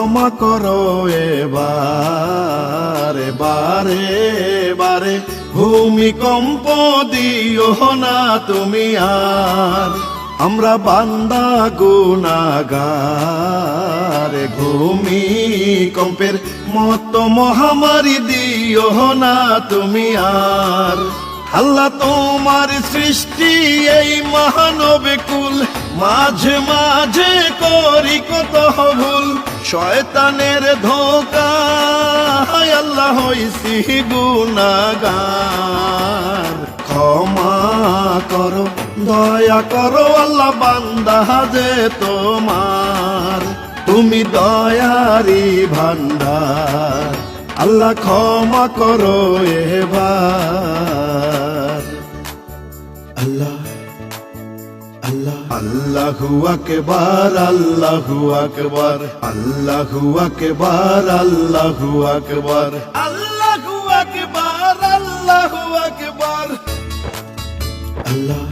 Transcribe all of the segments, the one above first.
ক্ষমা করো এবার, বারে বারে ভূমিকম্প দিও না তুমি আর। আমরা বান্দা গুনাহগার, ভূমিকম্পের মতো মহামারী দিও না তুমি আর। আল্লাহ তোমার সৃষ্টি এই মানব কুল, মাঝে মাঝে করি কত ভুল। শয়তানের ধোঁকায় আল্লাহ হইছি গুনাহগার। ক্ষমা করো দয়া করো আল্লাহ, বান্দা যে তোমার, তুমি দয়ারি ভান্ডার। আল্লাহ ক্ষমা করো এবার। আল্লাহ আল্লাহ আল্লাহু আকবার, আল্লাহু আকবার, আল্লাহু আকবার, আল্লাহু আকবার, আল্লাহু আকবার, আল্লাহু আকবার। আল্লাহ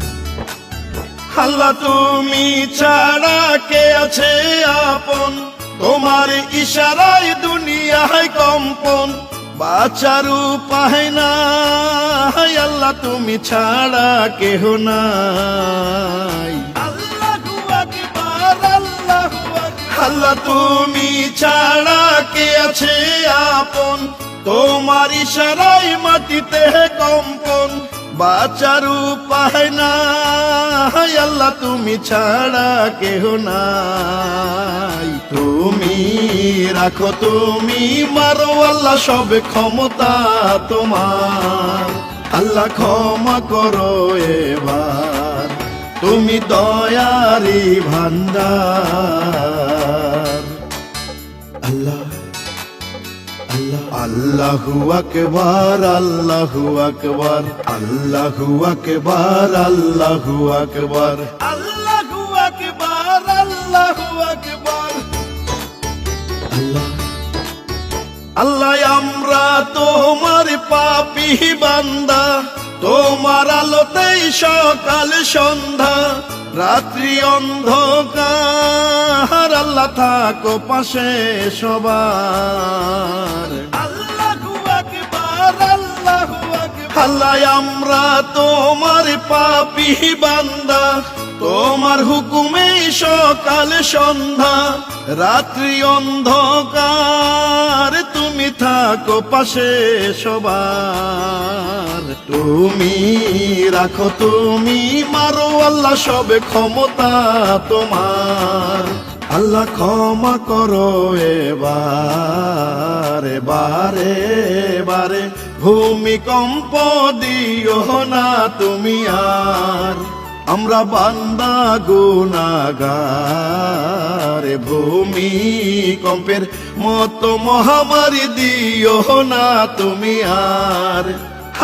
আল্লাহ তুমি ছাড়া কে আছে আপন, তোমার ইশারায় দুনিয়ায় কম্পন। বাঁচার উপায় নাই আল্লাহ, তুমি ছাড়া কেহ নাই। আল্লাহু আকবার, আল্লাহু আকবার। আল্লাহ তুমি ছাড়া কে আছে আপন, তোমার ইশারায় মাটিতে কম্পন। বাঁচার উপায় নাই আল্লাহ, তুমি ছাড়া কেহ নাই। তুমি রাখো তুমি মারো আল্লাহ, সব ক্ষমতা তোমার। আল্লাহ ক্ষমা করো এবার, তুমি দয়ারি ভান্ডার। আল্লাহ আল্লাহু আকবার, আল্লাহু আকবার, আল্লাহু আকবার, আল্লাহু আকবার, আল্লাহু আকবার, আল্লাহু আকবার। আল্লাহ আল্লাহ আমরা তোমার পাপী বান্দা, তোমার আলোতেই সকাল সন্ধ্যা, রাত্রি অন্ধকার। আল্লাহ থাকো পাশে সবার। আল্লাহু আকবার, আল্লাহু আকবার। আল্লাহ আমরা তোমার পাপী বান্দা, তোমার হুকুমে সকাল সন্ধ্যা, রাত্রি অন্ধকার। তুমি থাকো পাশে সবার। তুমি রাখো তুমি মারো আল্লাহ, সব ক্ষমতা তোমার। আল্লাহ ক্ষমা করো এবার, বারে বারে ভূমিকম্প দিও না তুমি আর। আমরা বান্দা গুনাহগার, ভূমিকম্পের মতো মহামারী দিও না তুমি আর।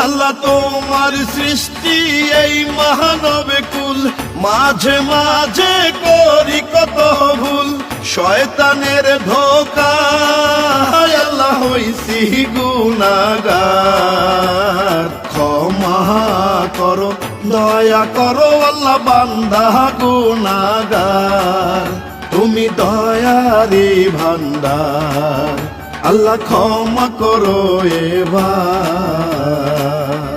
আল্লাহ তোমার সৃষ্টি এই মানব কুল, মাঝে মাঝে করি কত ভুল। শয়তানের ধোঁকায় আল্লাহ হইছি গুনাহগার। ক্ষমা করো দয়া করো আল্লাহ, বান্দা গুনাহগার। তুমি দয়ারি ভান্ডার। আল্লাহ ক্ষমা করো এবার।